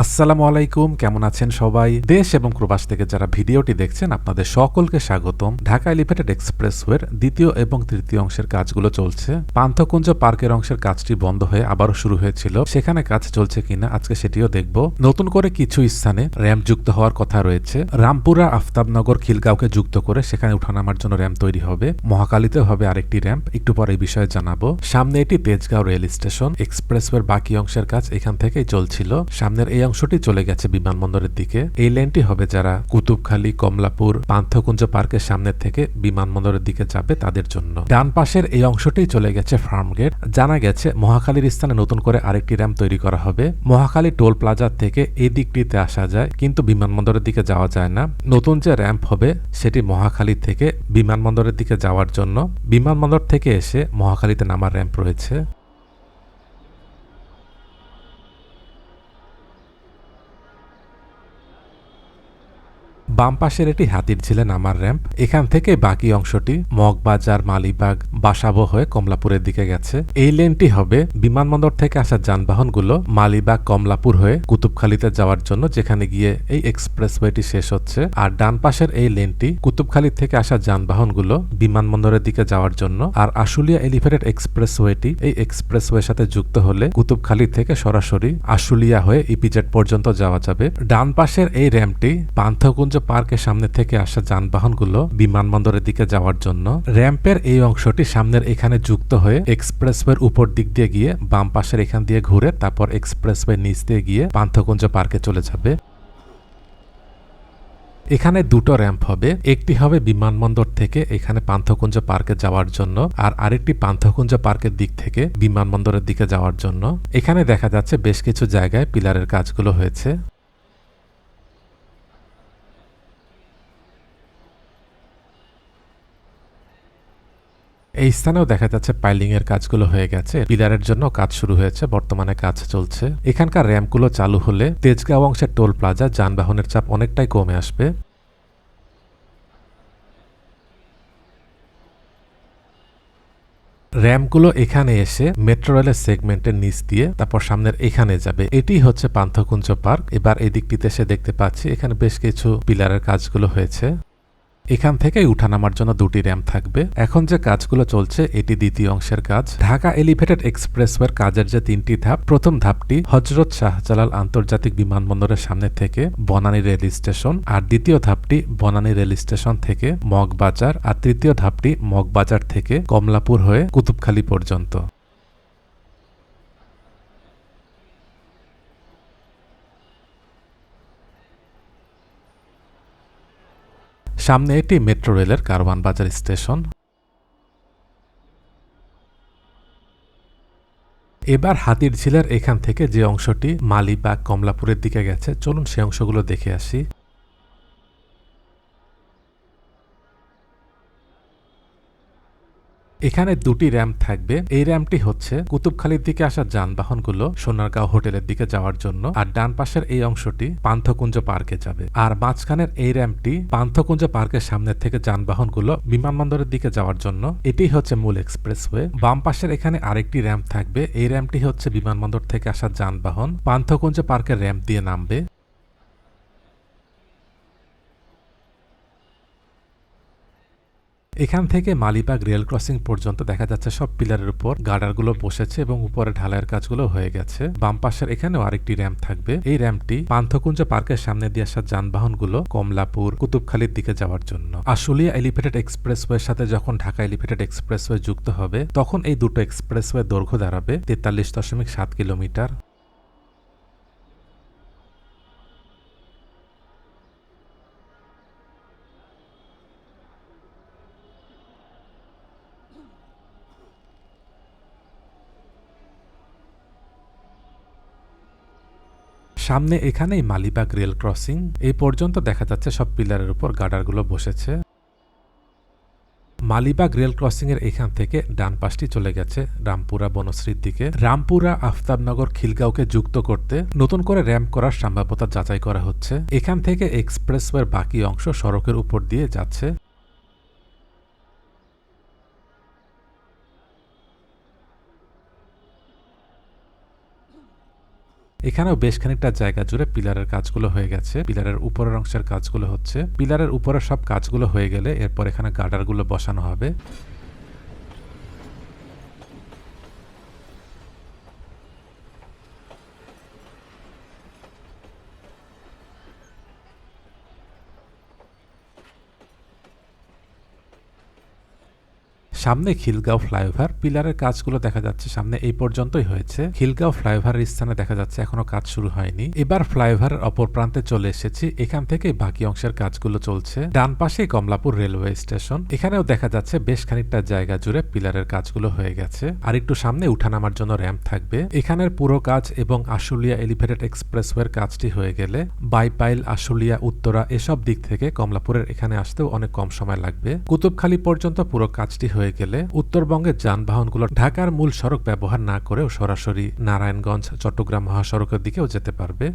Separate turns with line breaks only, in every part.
আসসালামু আলাইকুম, কেমন আছেন সবাই? দেশ এবং প্রবাস থেকে যারা ভিডিওটি দেখছেন আপনাদের সকলকে স্বাগতম। ঢাকা এলিভেটেড এক্সপ্রেসওয়ের দ্বিতীয় এবং তৃতীয় অংশের কাজগুলো চলছে। পান্থকুঞ্জ পার্কের অংশের কাজটি বন্ধ হয়ে আবারও শুরু হয়েছিল, সেখানে কাজ চলছে কিনা আজকে সেটিও দেখব। নতুন করে কিছু স্থানে র্যাম্প যুক্ত হওয়ার কথা রয়েছে। রামপুরা আফতাবনগর খিলগাঁওকে যুক্ত করে সেখানে উঠানামার জন্য র্যাম্প তৈরি হবে। মহাকালীতেও হবে আরেকটি র্যাম্প, একটু পরে এই বিষয়ে জানাবো। সামনে এটি তেজগাঁও রেল স্টেশন। এক্সপ্রেসওয়ের বাকি অংশের কাজ এখান থেকেই চলছিল। সামনের এই অংশটি চলে গেছে বিমানবন্দরের দিকে। এই লেনটি হবে যারা কুতুবখালী, কমলাপুর, পান্থকুঞ্জ পার্কের সামনে থেকে বিমানবন্দরের দিকে যাবে তাদের জন্য। ডান পাশের এই অংশটি চলে গেছে ফার্মগেট। জানা গেছে মহাখালীর স্থানে নতুন করে আরেকটি র্যাম্প তৈরি করা হবে। মহাখালী টোল প্লাজার থেকে এই দিকটিতে আসা যায়, কিন্তু বিমানবন্দরের দিকে যাওয়া যায় না। নতুন যে র্যাম্প হবে সেটি মহাখালী থেকে বিমানবন্দরের দিকে যাওয়ার জন্য। বিমানবন্দর থেকে এসে মহাখালীতে নামার র্যাম্প রয়েছে। বাম পাশের এটি হাতির ঝিলে নামার র্যাম্প। এখান থেকে বাকি অংশটি মগবাজার, মালিবাগ, বাসাবো হয়ে কমলাপুরের দিকে গেছে। এই লেনটি হবে বিমানবন্দর থেকে আসা যানবাহনগুলো মালিবাগ, কমলাপুর হয়ে কুতুবখালীতে যাওয়ার জন্য, যেখানে গিয়ে এই এক্সপ্রেসওয়েটি শেষ হচ্ছে। আর ডান পাশের এই লেনটি কুতুবখালী থেকে আসা যানবাহনগুলো বিমানবন্দরের দিকে যাওয়ার জন্য। আর আশুলিয়া এলিভেটেড এক্সপ্রেসওয়েটি এই এক্সপ্রেসওয়ের সাথে যুক্ত হলে কুতুবখালী থেকে সরাসরি আশুলিয়া হয়ে ইপিজেড পর্যন্ত যাওয়া যাবে। ডান পাশের এই র্যাম্পটি পান্থকুঞ্জ পার্কের সামনে থেকে আসা যানবাহনগুলো বিমানবন্দরের দিকে যাওয়ার জন্য। র্যাম্পের এই অংশটি সামনের এখানে যুক্ত হয়ে এক্সপ্রেসওয়ের উপর দিক দিয়ে গিয়ে বাম পাশের এখান দিয়ে ঘুরে তারপর এক্সপ্রেসওয়ে নিচ দিয়ে গিয়ে পান্থকুঞ্জ পার্কে চলে যাবে। এখানে দুটো র্যাম্প হবে, একটি হবে বিমানবন্দর থেকে এখানে পান্থকুঞ্জ পার্কে যাওয়ার জন্য, আর আরেকটি পান্থকুঞ্জ পার্কের দিক থেকে বিমানবন্দরের দিকে যাওয়ার জন্য। এখানে দেখা যাচ্ছে বেশ কিছু জায়গায় পিলারের কাজগুলো হয়েছে। এই স্থানেও দেখা যাচ্ছে পাইলিং এর কাজগুলো হয়ে গেছে, পিলারের জন্য কাজ শুরু হয়েছে, বর্তমানে কাজ চলছে। এখানকার র্যাম্পগুলো চালু হলে তেজগাঁও অংশের টোল প্লাজা যানবাহনের চাপ অনেকটাই কমে আসবে। র্যাম্পগুলো এখানে এসে মেট্রো রেলের সেগমেন্টের নিচ দিয়ে তারপর সামনের এখানে যাবে। এটি হচ্ছে পান্থকুঞ্জ পার্ক। এবার এই দিকটিতে এসে দেখতে পাচ্ছি এখানে বেশ কিছু পিলারের কাজগুলো হয়েছে। এখান থেকেই উঠানামার জন্য দুটি র্যাম্প থাকবে। এখন যে কাজগুলো চলছে এটি দ্বিতীয় অংশের কাজ। ঢাকা এলিভেটেড এক্সপ্রেসওয়ের কাজের যে তিনটি ধাপ, প্রথম ধাপটি হযরত শাহজালাল আন্তর্জাতিক বিমানবন্দরের সামনে থেকে বনানী রেল স্টেশন, আর দ্বিতীয় ধাপটি বনানী রেল স্টেশন থেকে মগবাজার, আর তৃতীয় ধাপটি মগবাজার থেকে কমলাপুর হয়ে কুতুবখালী পর্যন্ত। সামনে এটি মেট্রো রেলের কারওয়ান বাজার স্টেশন। এবার হাতির ঝিলের এখান থেকে যে অংশটি মালিবাগ, কমলাপুরের দিকে গেছে, চলুন সে অংশগুলো দেখে আসি। এখানে দুটি র্যাম্প থাকবে। এই র্যাম্পটি হচ্ছে কুতুবখালীর দিকে আসা যানবাহনগুলো সোনারগাঁও হোটেলের দিকে যাওয়ার জন্য, আর ডান পাশের এই অংশটি পান্থকুঞ্জ পার্কে যাবে। আর মাঝখানের এই র্যাম্পটি পান্থকুঞ্জ পার্কের সামনে থেকে যানবাহনগুলো বিমানবন্দরের দিকে যাওয়ার জন্য। এটি হচ্ছে মূল এক্সপ্রেসওয়ে। বাম পাশের এখানে আরেকটি র্যাম্প থাকবে। এই র্যাম্পটি হচ্ছে বিমানবন্দর থেকে আসা যানবাহন পান্থকুঞ্জ পার্কের র্যাম্প দিয়ে নামবে। এখান থেকে মালিবাগ রেল ক্রসিং পর্যন্ত দেখা যাচ্ছে সব পিলারের উপর গার্ডারগুলো বসেছে এবং উপরে ঢালাইয়ের কাজগুলো হয়ে গেছে। বাম পাশের এখানেও আরেকটি র্যাম্প থাকবে। এই র্যাম্পটি পান্থকুঞ্জ পার্কের সামনে দিয়ে আসা যানবাহনগুলো কমলাপুর, কুতুবখালীর দিকে যাওয়ার জন্য। আশুলিয়া এলিভেটেড এক্সপ্রেসওয়ের সাথে যখন ঢাকা এলিভেটেড এক্সপ্রেসওয়ে যুক্ত হবে তখন এই দুটো এক্সপ্রেসওয়ে দৈর্ঘ্য দাঁড়াবে 43.7 কিলোমিটার। সামনে এখানেই মালিবাগ রেল ক্রসিং। এই পর্যন্ত দেখা যাচ্ছে সব পিলারের উপর গার্ডারগুলো বসেছে। মালিবাগ রেল ক্রসিং এর এখান থেকে ডান পাশটি চলে গেছে রামপুরা বনশ্রীর দিকে। রামপুরা আফতাবনগর খিলগাঁওকে যুক্ত করতে নতুন করে র্যাম্প করার সম্ভাব্যতা যাচাই করা হচ্ছে। এখান থেকে এক্সপ্রেসওয়ের বাকি অংশ সড়কের উপর দিয়ে যাচ্ছে। এখানেও বেশ খানিকটা জায়গা জুড়ে পিলারের কাজগুলো হয়ে গেছে। পিলারের উপরের অংশের কাজগুলো হচ্ছে। পিলারের উপরের সব কাজগুলো হয়ে গেলে এরপর এখানে গার্ডারগুলো বসানো হবে। সামনে খিলগাঁও ফ্লাইওভার, পিলারের কাজগুলো দেখা যাচ্ছে সামনে এই পর্যন্তই হয়েছে। খিলগাঁও ফ্লাইওভারের স্থানে দেখা যাচ্ছে এখনো কাজ শুরু হয়নি। এবার ফ্লাইওভারের অপর প্রান্তে চলে এসেছি, এখান থেকে বাকি অংশের কাজগুলো চলছে। ডান পাশে কমলাপুর রেলওয়ে স্টেশন, এখানেও দেখা যাচ্ছে বেশ খানিকটা জায়গা জুড়ে পিলারের কাজগুলো হয়ে গেছে। আর একটু সামনে উঠানামার জন্য র্যাম্প থাকবে। এখানের পুরো কাজ এবং আশুলিয়া এলিভেটেড এক্সপ্রেসওয়ের কাজটি হয়ে গেলে বাইপাইল, আশুলিয়া, উত্তরা এসব দিক থেকে কমলাপুরের এখানে আসতেও অনেক কম সময় লাগবে। কুতুবখালী পর্যন্ত পুরো কাজটি হয়ে গেলে উত্তরবঙ্গের যানবাহনগুলো ঢাকার মূল সড়ক ব্যবহার না করেও সরাসরি নারায়ণগঞ্জ, চট্টগ্রাম মহাসড়কের দিকেও যেতে পারবে।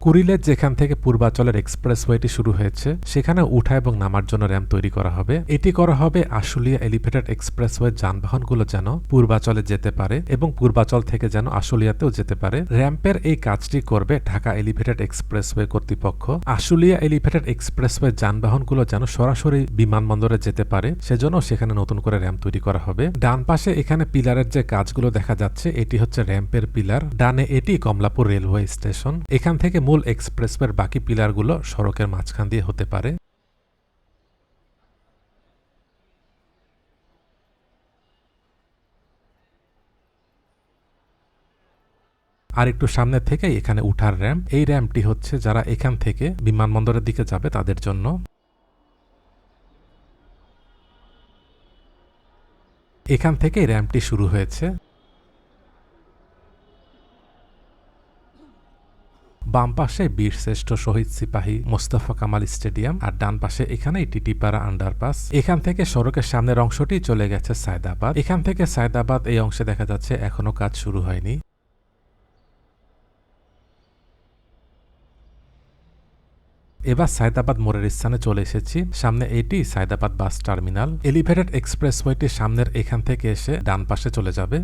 কুড়িলের যেখান থেকে পূর্বাচলের এক্সপ্রেসওয়েটি শুরু হয়েছে সেখানে উঠা এবং নামার জন্য র্যাম্প তৈরি করা হবে। এটি করা হবে আশুলিয়া এলিভেটেড এক্সপ্রেসওয়ে যানবাহনগুলো যেন পূর্বাচলে যেতে পারে এবং পূর্বাচল থেকে যেন আশুলিয়াতেও যেতে পারে। র্যাম্পের এই কাজটি করবে ঢাকা এলিভেটেড এক্সপ্রেসওয়ে কর্তৃপক্ষ। আশুলিয়া এলিভেটেড এক্সপ্রেসওয়ে যানবাহনগুলো যেন সরাসরি বিমানবন্দরে যেতে পারে সেজন্য সেখানে নতুন করে র্যাম্প তৈরি করা হবে। ডান পাশে এখানে পিলারের যে কাজগুলো দেখা যাচ্ছে এটি হচ্ছে র্যাম্পের পিলার। ডানে এটি কমলাপুর রেলওয়ে স্টেশন। এখান থেকে মূল এক্সপ্রেসওয়ের বাকি পিলারগুলো সড়কের মাঝখান দিয়ে হতে পারে। আর একটু সামনে থেকে এখানে উঠার র্যাম্প। এই র্যাম্পটি হচ্ছে যারা এখান থেকে বিমানবন্দরের দিকে যাবে তাদের জন্য। এখান থেকে র্যাম্পটি শুরু হয়েছে। বাম পাশে বীরশ্রেষ্ঠ শহীদ সিপাহী মোস্তফা কামাল স্টেডিয়াম, আর ডান পাশে এখানে টিটিপাড়া আন্ডারপাস। এখান থেকে সড়কের সামনের অংশটি চলে গেছে সায়দাবাদ। এখান থেকে সায়দাবাদ এই অংশে দেখা যাচ্ছে এখনো কাজ শুরু হয়নি। এবার সায়দাবাদ মোড়ের স্থানে চলে এসেছি। সামনে এটি সায়দাবাদ বাস টার্মিনাল। এলিভেটেড এক্সপ্রেসওয়েটি সামনের এখান থেকে এসে ডান পাশে চলে যাবে।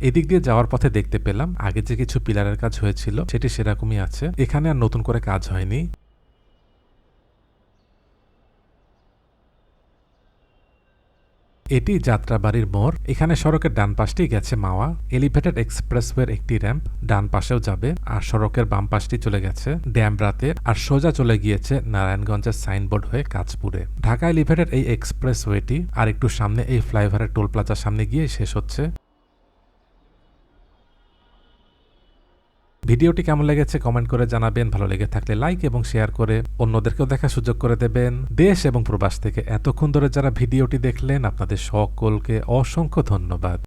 এদিক দিয়ে যাওয়ার পথে দেখতে পেলাম আগে যে কিছু পিলারের কাজ হয়েছিল সেটি সেরকমই আছে, এখানে আর নতুন করে কাজ হয়নি। এটি যাত্রাবাড়ির মোড়। এখানে সড়কের ডান পাশটি গেছে মাওয়া। এলিভেটেড এক্সপ্রেসওয়ের একটি র্যাম্প ডান পাশেও যাবে, আর সড়কের বাম পাশটি চলে গেছে ড্যামরাতে, আর সোজা চলে গিয়েছে নারায়ণগঞ্জের সাইনবোর্ড হয়ে কাঁচপুরে। ঢাকা এলিভেটেড এই এক্সপ্রেসওয়েটি আর একটু সামনে এই ফ্লাইওভারের টোল প্লাজার সামনে গিয়ে শেষ হচ্ছে। ভিডিওটি কেমন লেগেছে কমেন্ট করে জানাবেন। ভালো লেগে থাকলে লাইক এবং শেয়ার করে অন্যদেরকেও দেখার সুযোগ করে দেবেন। দেশ এবং প্রবাস থেকে এতক্ষণ ধরে যারা ভিডিওটি দেখলেন আপনাদের সকলকে অসংখ্য ধন্যবাদ।